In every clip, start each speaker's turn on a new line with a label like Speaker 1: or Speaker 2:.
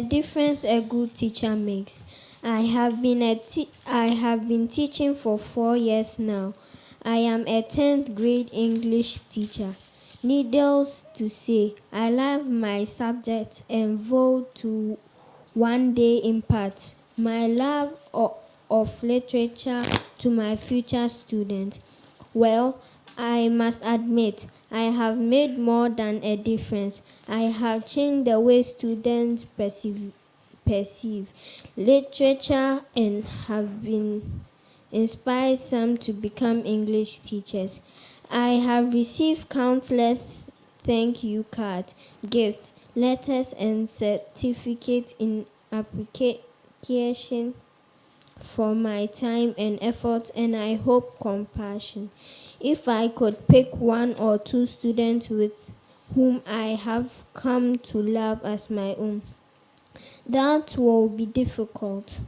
Speaker 1: difference a good teacher makes. I have been teaching for 4 years now. I am a 10th grade English teacher. Needless to say, I love my subject and vow to one day impart my love of literature to my future students. Well, I must admit, I have made more than a difference. I have changed the way students perceive literature and have been inspired some to become English teachers. I have received countless thank you cards, gifts, letters, and certificates in appreciation for my time and effort, and I hope compassion. If I could pick one or two students with whom I have come to love as my own, that will be difficult.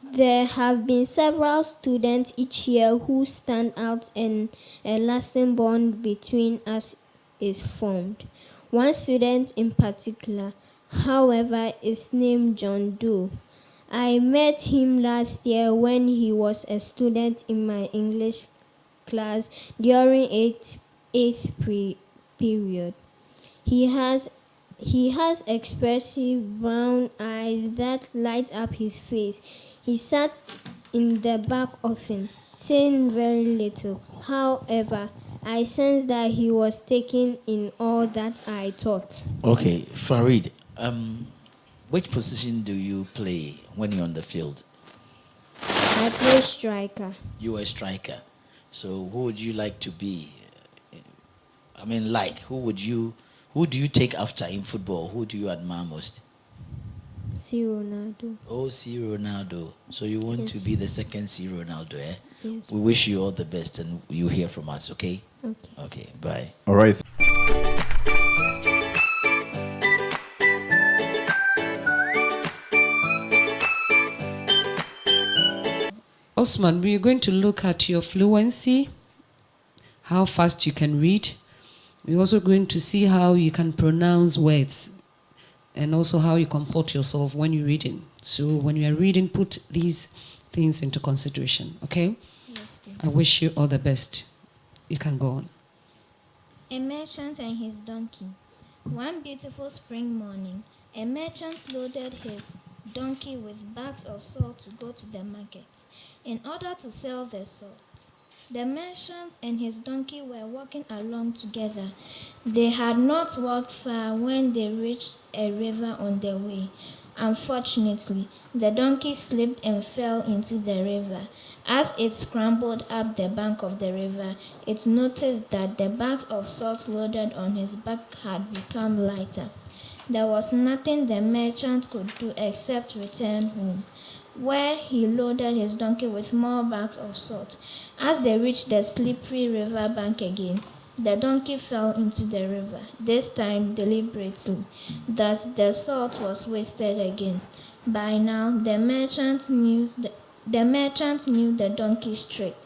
Speaker 1: There have been several students each year who stand out and a lasting bond between us is formed. One student in particular, however, is named John Doe. I met him last year when he was a student in my English class during period. He has expressive brown eyes that light up his face. He sat in the back often, saying very little. However, I sensed that he was taking in all that I taught.
Speaker 2: Okay, Farid, which position do you play when you're on the field?
Speaker 1: I play striker.
Speaker 2: You're a striker. So who would you like to be? Who do you take after in football? Who do you admire most?
Speaker 1: C. Ronaldo.
Speaker 2: Oh, C. Ronaldo. So you want to be the second C. Ronaldo, eh?
Speaker 1: Yes.
Speaker 2: We wish you all the best and you hear from us, okay?
Speaker 1: Okay.
Speaker 2: Okay, bye.
Speaker 3: All right.
Speaker 4: Osman, we're going to look at your fluency, how fast you can read. We're also going to see how you can pronounce words and also how you comport yourself when you're reading. So when you are reading, put these things into consideration, okay?
Speaker 5: Yes, please.
Speaker 4: I wish you all the best. You can go on.
Speaker 5: A merchant and his donkey. One beautiful spring morning, a merchant loaded his donkey with bags of salt to go to the market in order to sell the salt. The merchant and his donkey were walking along together. They had not walked far when they reached a river on their way. Unfortunately, the donkey slipped and fell into the river. As it scrambled up the bank of the river, it noticed that the bags of salt loaded on his back had become lighter. There was nothing the merchant could do except return home, where he loaded his donkey with more bags of salt. As they reached the slippery river bank again, the donkey fell into the river, this time deliberately. Thus the salt was wasted again. By now, the merchant knew the donkey's trick.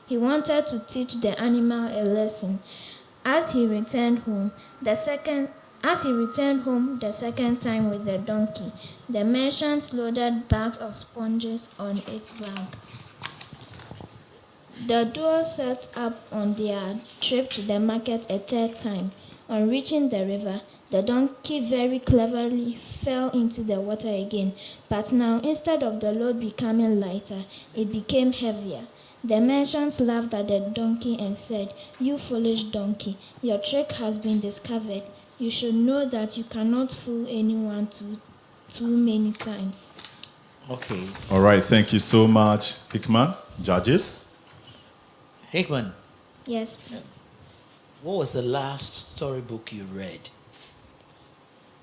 Speaker 5: He wanted to teach the animal a lesson. As he returned home the second time with the donkey, the merchant loaded bags of sponges on its back. The duo set up on their trip to the market a third time. On reaching the river, the donkey very cleverly fell into the water again, but now instead of the load becoming lighter, it became heavier. The merchant laughed at the donkey and said, "You foolish donkey, your trick has been discovered. You should know that you cannot fool anyone too many times."
Speaker 2: Okay.
Speaker 3: All right. Thank you so much, Hickman. Judges?
Speaker 2: Hickman,
Speaker 5: Yes, please.
Speaker 2: what was the last storybook you read?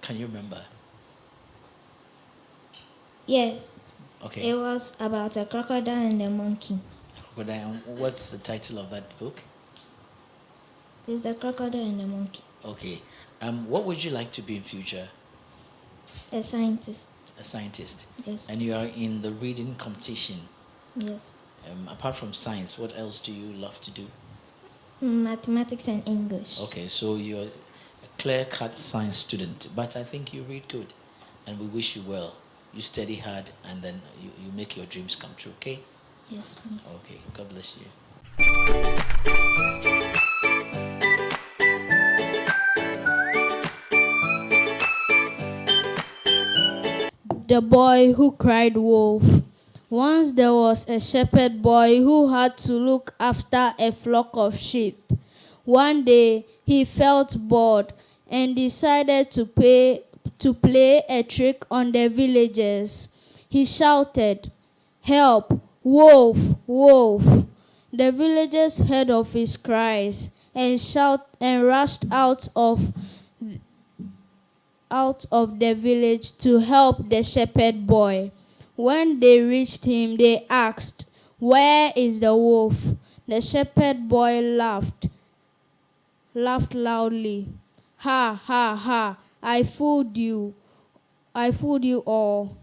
Speaker 2: Can you remember?
Speaker 5: Yes,
Speaker 2: Okay.
Speaker 5: it was about a crocodile and a monkey.
Speaker 2: Crocodile. What's the title of that book?
Speaker 5: It's the crocodile and the monkey.
Speaker 2: Okay. What would you like to be in future?
Speaker 5: A scientist.
Speaker 2: A scientist.
Speaker 5: Yes.
Speaker 2: And you are in the reading competition.
Speaker 5: Yes.
Speaker 2: Apart from science, what else do you love to do?
Speaker 5: Mathematics and English.
Speaker 2: Okay, so you're a clear-cut science student, but I think you read good. and we wish you well. You study hard, and then you make your dreams come true, okay?
Speaker 5: Yes, please.
Speaker 2: Okay, God bless you.
Speaker 6: The boy who cried wolf. Once there was a shepherd boy who had to look after a flock of sheep. One day he felt bored and decided to play a trick on the villagers. He shouted, "Help! Wolf! Wolf!" The villagers heard of his cries and rushed out of the village to help the shepherd boy. When they reached him, they asked, "Where is the wolf?" The shepherd boy laughed loudly. "Ha, ha, ha, I fooled you. I fooled you all.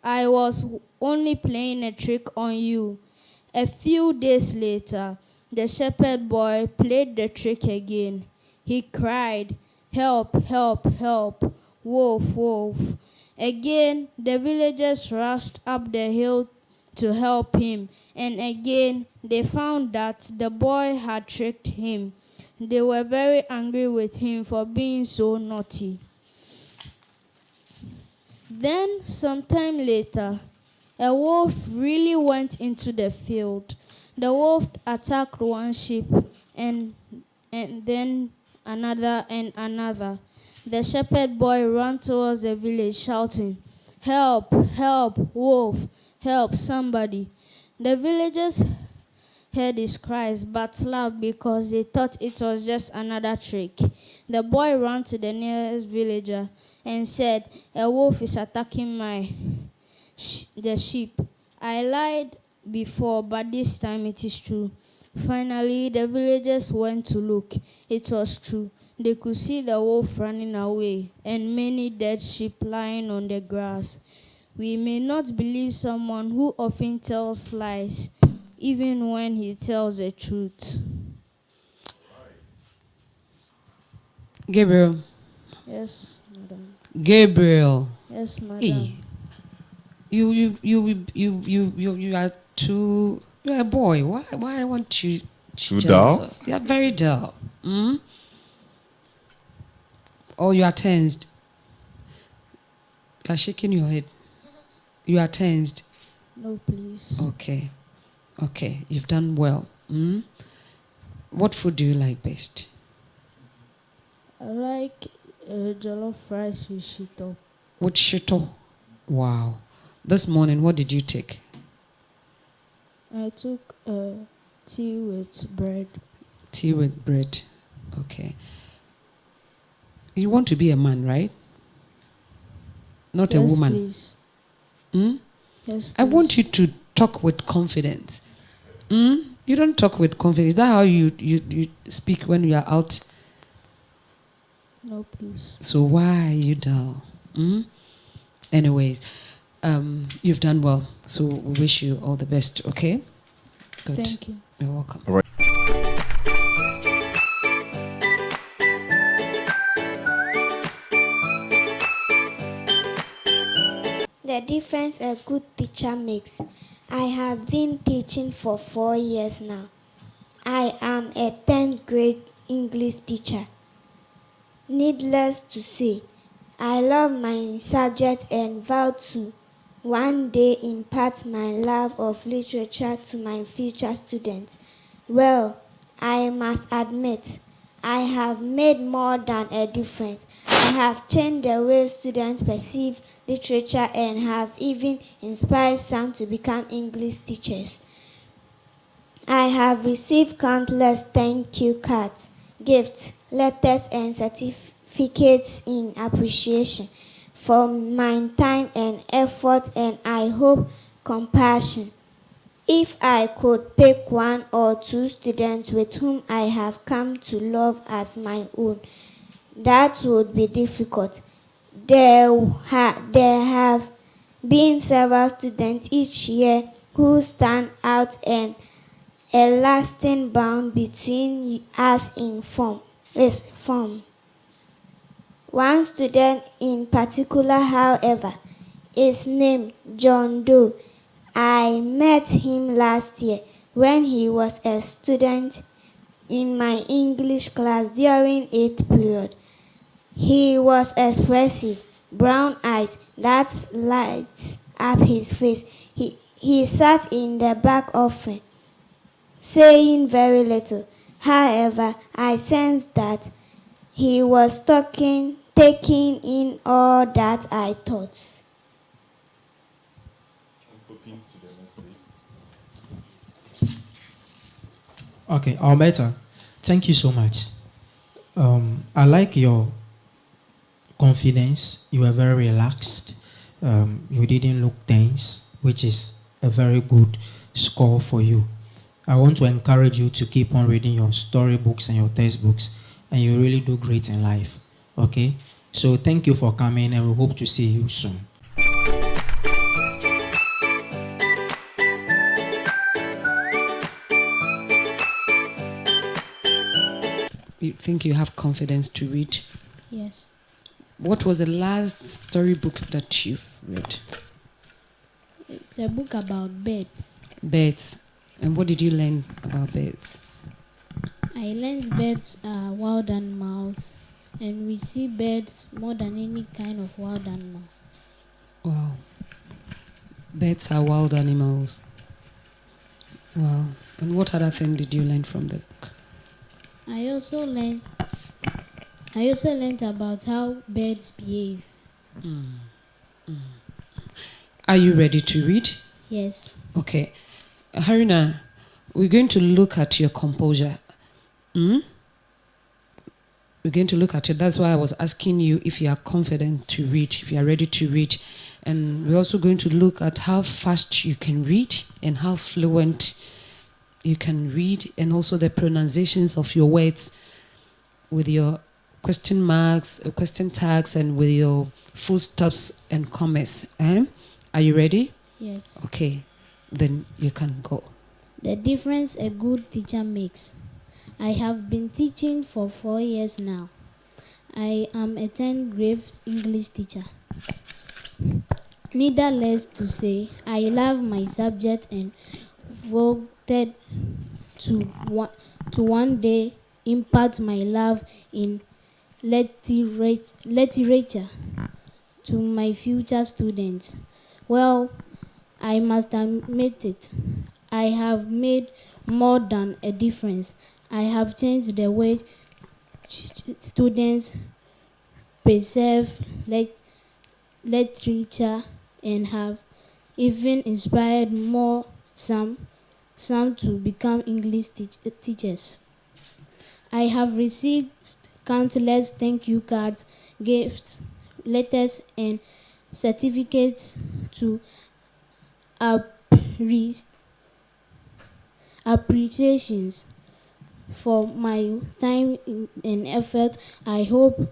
Speaker 6: I was only playing a trick on you." A few days later, the shepherd boy played the trick again. He cried, "Help, help, help, wolf, wolf." Again, the villagers rushed up the hill to help him, and again they found that the boy had tricked him. They were very angry with him for being so naughty. Then, sometime later, a wolf really went into the field. The wolf attacked one sheep and then another and another. The shepherd boy ran towards the village shouting, "Help, help, wolf, help somebody." The villagers heard his cries but laughed because they thought it was just another trick. The boy ran to the nearest villager and said, "A wolf is attacking the sheep. I lied before, but this time it is true." Finally, the villagers went to look. It was true. They could see the wolf running away and many dead sheep lying on the grass. We may not believe someone who often tells lies, even when he tells the truth.
Speaker 4: Gabriel.
Speaker 6: Yes, madam.
Speaker 4: Gabriel.
Speaker 6: Yes, madam.
Speaker 4: Hey. You are too. You're a boy. Why I want you
Speaker 3: Too dull?
Speaker 4: You are very dull. Oh, you are tensed. You are shaking your head. You are tensed.
Speaker 6: No, please.
Speaker 4: Okay. You've done well. What food do you like best?
Speaker 6: I like jollof rice with shito.
Speaker 4: With shito. Wow. This morning, what did you take?
Speaker 6: I took tea with bread.
Speaker 4: Tea with bread. Okay. You want to be a man, right? Not a woman.
Speaker 6: Please. Yes, please.
Speaker 4: I want you to talk with confidence. You don't talk with confidence. Is that how you speak when you are out?
Speaker 6: No, please.
Speaker 4: So why are you dull? Anyways, you've done well. So we wish you all the best, okay? Good.
Speaker 6: Thank you.
Speaker 4: You're welcome.
Speaker 3: All right.
Speaker 1: The difference a good teacher makes. I have been teaching for 4 years now. I am a 10th grade English teacher. Needless to say, I love my subject and vow to one day impart my love of literature to my future students. Well, I must admit, I have made more than a difference. I have changed the way students perceive literature and have even inspired some to become English teachers. I have received countless thank you cards, gifts, letters, and certificates in appreciation for my time and effort, and I hope compassion. If I could pick 1 or 2 students with whom I have come to love as my own, that would be difficult. There have been several students each year who stand out, and a lasting bond between us is formed. One student in particular, however, is named John Doe. I met him last year when he was a student in my English class during 8th period. He was expressive, brown eyes that light up his face. He sat in the back often, saying very little. However, I sensed that he was taking in all that I taught.
Speaker 7: Okay, Alberta, thank you so much. I like your confidence. You were very relaxed. You didn't look tense, which is a very good score for you. I want to encourage you to keep on reading your storybooks and your textbooks, and you really do great in life. Okay? So thank you for coming, and we hope to see you soon.
Speaker 4: You think you have confidence to read?
Speaker 6: Yes.
Speaker 4: What was the last storybook that you've read?
Speaker 6: It's a book about birds.
Speaker 4: Birds. And what did you learn about birds?
Speaker 6: I learned birds are wild animals, and we see birds more than any kind of wild animal.
Speaker 4: Wow. Birds are wild animals. Wow. And what other thing did you learn from the book?
Speaker 6: I also learned about how birds behave.
Speaker 4: Are you ready to read?
Speaker 6: Yes.
Speaker 4: Okay. Harina, we're going to look at your composure. We're going to look at it. That's why I was asking you if you are confident to read, if you are ready to read. And we're also going to look at how fast you can read and how fluent you can read, and also the pronunciations of your words with your question marks, question tags, and with your full stops and commas. Are you ready?
Speaker 6: Yes.
Speaker 4: Okay, then you can go.
Speaker 6: The difference a good teacher makes. I have been teaching for 4 years now. I am a 10th grade English teacher. Needless to say, I love my subject and voted to one day impart my love in literature to my future students. Well, I must admit it. I have made more than a difference. I have changed the way students perceive literature and have even inspired some to become English teachers. I have received countless thank you cards, gifts, letters, and certificates to appreciations for my time and effort. I hope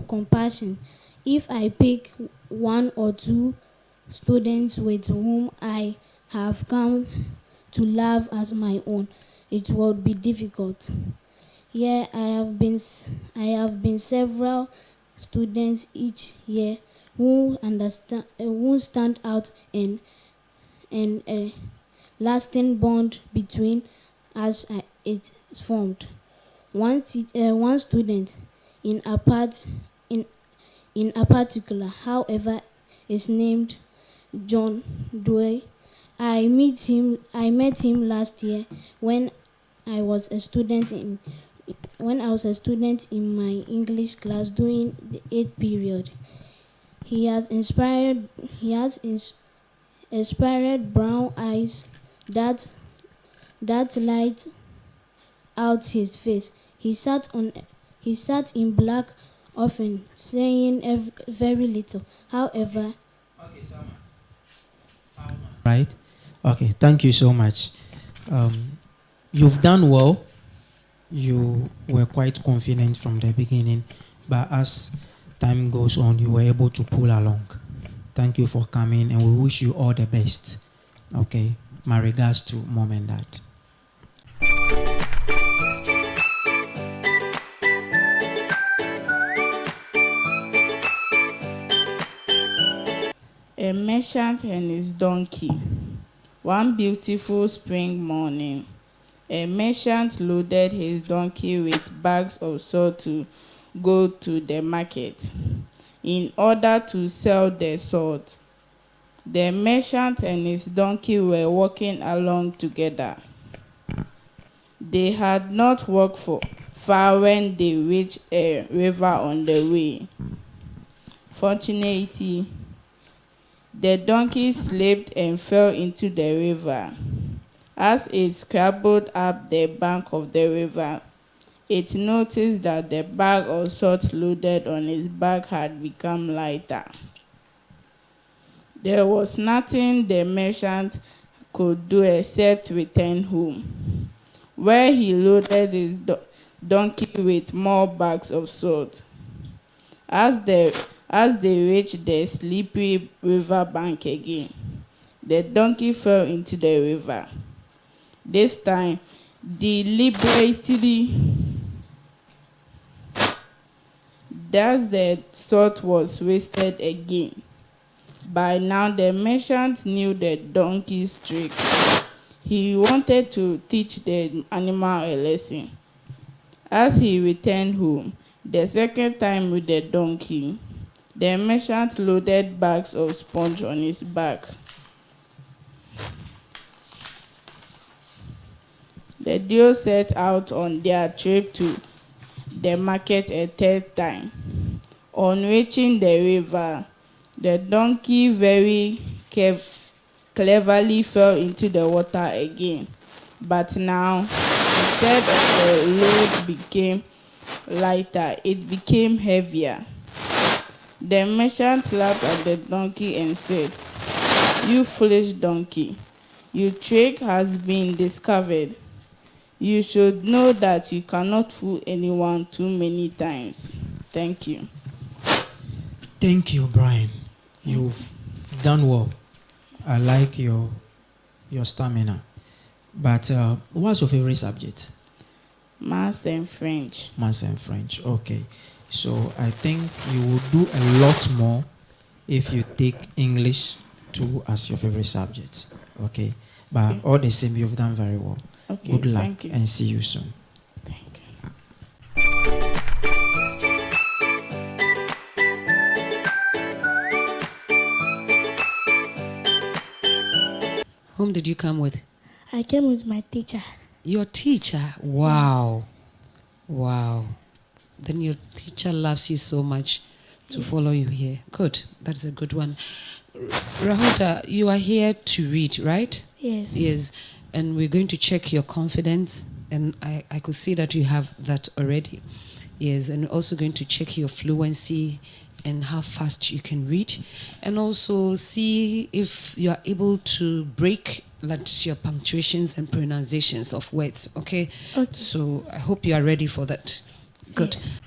Speaker 6: compassion. If I pick one or two students with whom I have come to love as my own, it will be difficult. Yeah, I have been several students each year who stand out and a lasting bond between us is formed. One student in a particular, however, is named John Doe. I met him last year when I was a student in my English class during the 8th period. He has inspired brown eyes that light out his face. He sat in black, often saying very little. However,
Speaker 7: Okay, Salma. Right? Okay, thank you so much. You've done well. You were quite confident from the beginning, but as time goes on, you were able to pull along. Thank you for coming, and we wish you all the best. Okay, my regards to mom and dad.
Speaker 8: A merchant and his donkey. One beautiful spring morning, a merchant loaded his donkey with bags of salt to go to the market in order to sell the salt. The merchant and his donkey were walking along together. They had not walked far when they reached a river on the way. Fortunately, the donkey slipped and fell into the river. As it scrambled up the bank of the river, it noticed that the bag of salt loaded on its back had become lighter. There was nothing the merchant could do except return home, where he loaded his donkey with more bags of salt. As they reached the slippery river bank again, the donkey fell into the river. This time, deliberately, thus the salt was wasted again. By now, the merchant knew the donkey's trick. He wanted to teach the animal a lesson. As he returned home, the second time with the donkey, the merchant loaded bags of sponge on his back. The duo set out on their trip to the market a third time. On reaching the river, the donkey very cleverly fell into the water again. But now, instead of the load became lighter, it became heavier. The merchant laughed at the donkey and said, "You foolish donkey, your trick has been discovered. You should know that you cannot fool anyone too many times." Thank you.
Speaker 7: Thank you, Brian. You've done well. I like your stamina. But what's your favorite subject?
Speaker 8: Maths and French.
Speaker 7: Maths and French. Okay. So I think you will do a lot more if you take English too as your favorite subject. Okay. But
Speaker 8: Okay.
Speaker 7: all the same, you've done very well.
Speaker 8: Okay,
Speaker 7: Good luck
Speaker 8: thank you.
Speaker 7: and see you soon.
Speaker 8: Thank you.
Speaker 4: Whom did you come with?
Speaker 9: I came with my teacher.
Speaker 4: Your teacher. Wow. Wow. Then your teacher loves you so much to follow you here. Good. That's a good one. Rahota, you are here to read, right?
Speaker 9: Yes.
Speaker 4: Yes. And we're going to check your confidence. And I could see that you have that already. Yes. And we're also going to check your fluency and how fast you can read. And also see if you are able to break your punctuations and pronunciations of words. Okay?
Speaker 9: Okay.
Speaker 4: So I hope you are ready for that. Good.
Speaker 9: Yes.